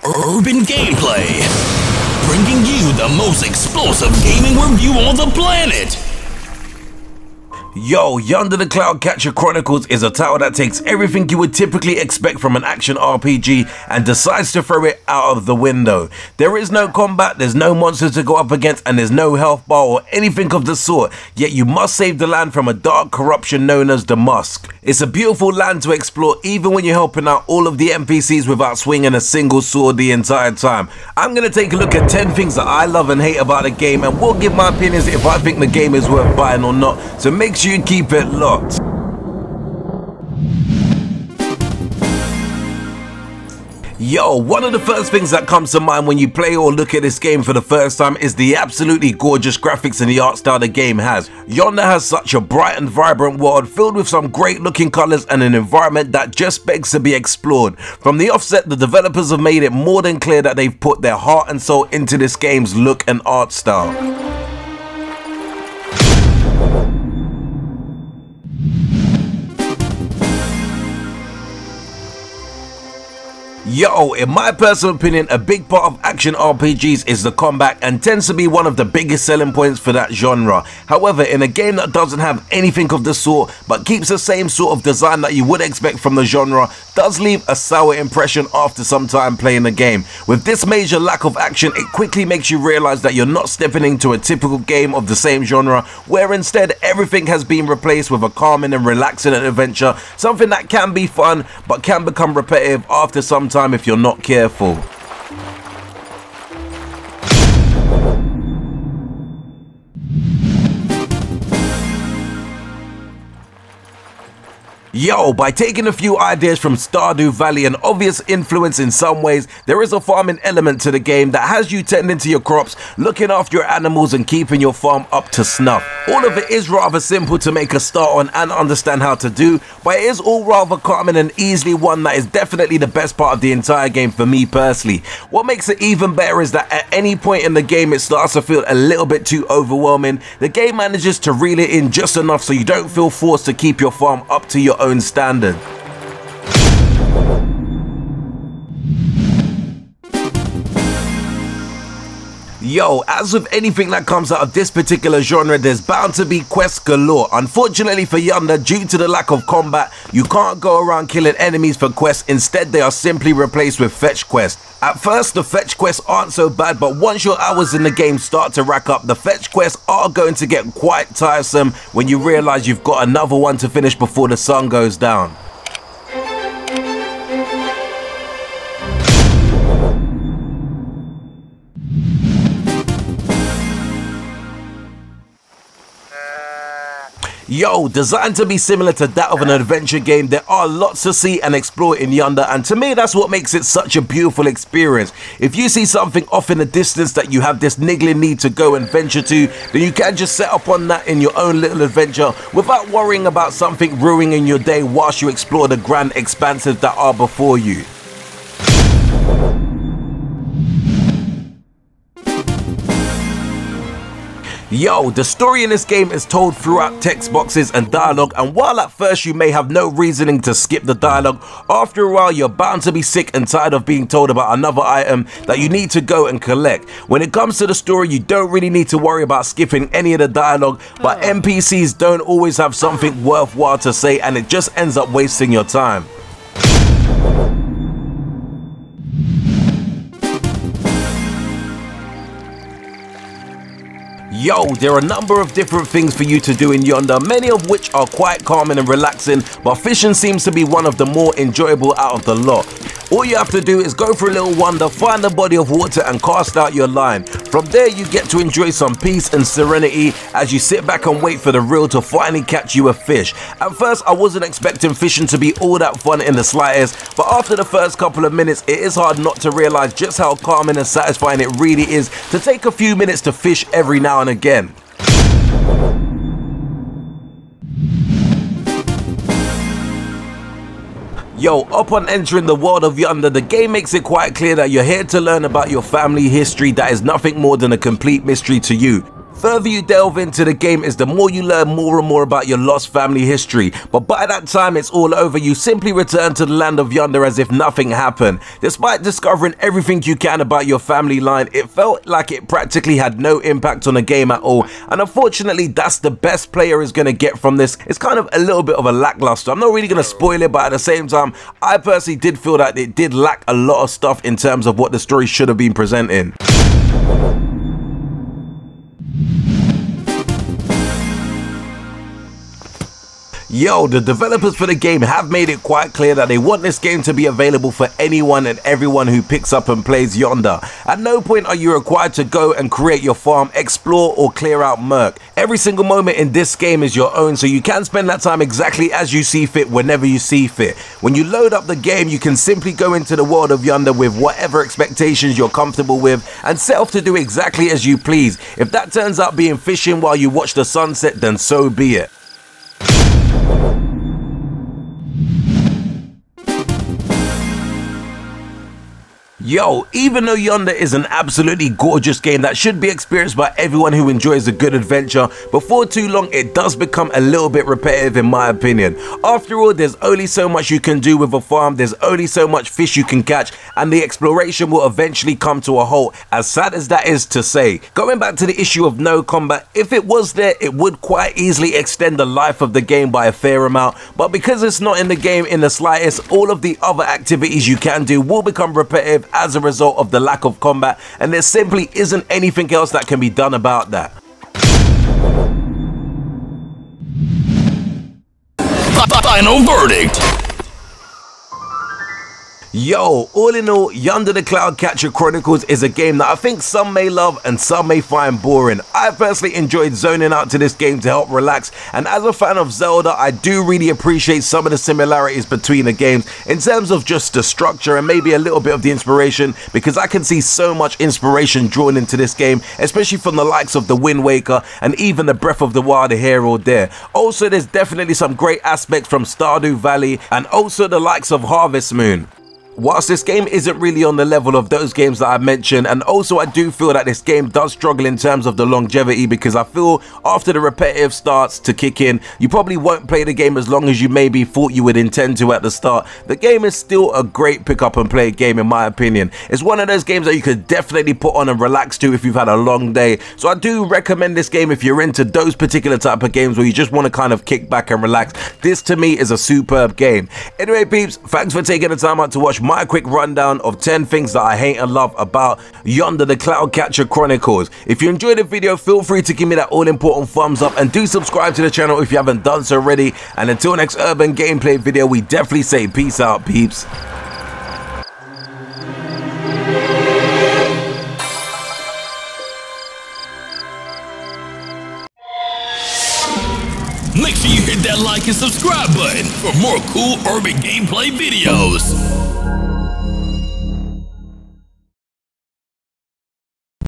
Urban Gameplay, bringing you the most explosive gaming review on the planet. Yo, Yonder the Cloud Catcher Chronicles is a title that takes everything you would typically expect from an action RPG and decides to throw it out of the window. There is no combat, there's no monsters to go up against, and there's no health bar or anything of the sort, yet you must save the land from a dark corruption known as the Musk. It's a beautiful land to explore even when you're helping out all of the NPCs without swinging a single sword the entire time. I'm going to take a look at 10 things that I love and hate about the game, and will give my opinions if I think the game is worth buying or not, so make sure you keep it locked. Yo, one of the first things that comes to mind when you play or look at this game for the first time is the absolutely gorgeous graphics and the art style the game has. Yonder has such a bright and vibrant world filled with some great looking colors and an environment that just begs to be explored. From the offset, the developers have made it more than clear that they've put their heart and soul into this game's look and art style. Yo, in my personal opinion, a big part of action RPGs is the combat and tends to be one of the biggest selling points for that genre. However, in a game that doesn't have anything of the sort but keeps the same sort of design that you would expect from the genre, does leave a sour impression after some time playing the game. With this major lack of action, it quickly makes you realize that you're not stepping into a typical game of the same genre, where instead everything has been replaced with a calming and relaxing adventure, something that can be fun but can become repetitive after some time if you're not careful. Yo, by taking a few ideas from Stardew Valley and obvious influence in some ways, there is a farming element to the game that has you tending to your crops, looking after your animals and keeping your farm up to snuff. All of it is rather simple to make a start on and understand how to do, but it is all rather calming and easily one that is definitely the best part of the entire game for me personally. What makes it even better is that at any point in the game it starts to feel a little bit too overwhelming. The game manages to reel it in just enough so you don't feel forced to keep your farm up to your own standard. Yo, as with anything that comes out of this particular genre, there's bound to be quests galore. Unfortunately for Yonder, due to the lack of combat, you can't go around killing enemies for quests. Instead, they are simply replaced with fetch quests. At first, the fetch quests aren't so bad, but once your hours in the game start to rack up, the fetch quests are going to get quite tiresome when you realize you've got another one to finish before the sun goes down. Yo, designed to be similar to that of an adventure game, there are lots to see and explore in Yonder, and to me that's what makes it such a beautiful experience. If you see something off in the distance that you have this niggling need to go and venture to, then you can just set up on that in your own little adventure without worrying about something ruining your day whilst you explore the grand expanses that are before you. Yo, the story in this game is told throughout text boxes and dialogue, and while at first you may have no reasoning to skip the dialogue, after a while you're bound to be sick and tired of being told about another item that you need to go and collect. When it comes to the story, you don't really need to worry about skipping any of the dialogue, but NPCs don't always have something worthwhile to say, and it just ends up wasting your time. Yo, there are a number of different things for you to do in Yonder, many of which are quite calming and relaxing, but fishing seems to be one of the more enjoyable out of the lot. All you have to do is go for a little wander, find a body of water and cast out your line. From there you get to enjoy some peace and serenity as you sit back and wait for the reel to finally catch you a fish. At first I wasn't expecting fishing to be all that fun in the slightest, but after the first couple of minutes it is hard not to realize just how calming and satisfying it really is to take a few minutes to fish every now and again. Yo, upon entering the world of Yonder, the game makes it quite clear that you're here to learn about your family history that is nothing more than a complete mystery to you. further you delve into the game is the more you learn more and more about your lost family history, but by that time it's all over. You simply return to the land of Yonder as if nothing happened. Despite discovering everything you can about your family line, it felt like it practically had no impact on the game at all, and unfortunately that's the best player is going to get from this. It's kind of a little bit of a lackluster. I'm not really going to spoil it, but at the same time I personally did feel that it did lack a lot of stuff in terms of what the story should have been presenting. Yo, the developers for the game have made it quite clear that they want this game to be available for anyone and everyone who picks up and plays Yonder. At no point are you required to go and create your farm, explore or clear out Murk. Every single moment in this game is your own, so you can spend that time exactly as you see fit, whenever you see fit. When you load up the game, you can simply go into the world of Yonder with whatever expectations you're comfortable with and set off to do exactly as you please. If that turns out being fishing while you watch the sunset, then so be it. Yo, even though Yonder is an absolutely gorgeous game that should be experienced by everyone who enjoys a good adventure, before too long it does become a little bit repetitive in my opinion. After all, there's only so much you can do with a farm, there's only so much fish you can catch, and the exploration will eventually come to a halt, as sad as that is to say. Going back to the issue of no combat, if it was there, it would quite easily extend the life of the game by a fair amount, but because it's not in the game in the slightest, all of the other activities you can do will become repetitive as a result of the lack of combat, and there simply isn't anything else that can be done about that. Final verdict. Yo, all in all, Yonder the Cloud Catcher Chronicles is a game that I think some may love and some may find boring. I personally enjoyed zoning out to this game to help relax, and as a fan of Zelda, I do really appreciate some of the similarities between the games in terms of just the structure and maybe a little bit of the inspiration, because I can see so much inspiration drawn into this game, especially from the likes of the Wind Waker and even the Breath of the Wild here or there. Also, there's definitely some great aspects from Stardew Valley and also the likes of Harvest Moon. Whilst this game isn't really on the level of those games that I mentioned, and also I do feel that this game does struggle in terms of the longevity, because I feel after the repetitive starts to kick in, you probably won't play the game as long as you maybe thought you would intend to at the start. The game is still a great pick up and play game in my opinion. It's one of those games that you could definitely put on and relax to if you've had a long day, so I do recommend this game if you're into those particular type of games where you just want to kind of kick back and relax. This to me is a superb game. Anyway peeps, thanks for taking the time out to watch my quick rundown of 10 things that I hate and love about Yonder the Cloud Catcher Chronicles. If you enjoyed the video, feel free to give me that all important thumbs up, and do subscribe to the channel if you haven't done so already. And until next urban gameplay video, we definitely say peace out peeps. Make sure you hit that like and subscribe button for more cool urban gameplay videos.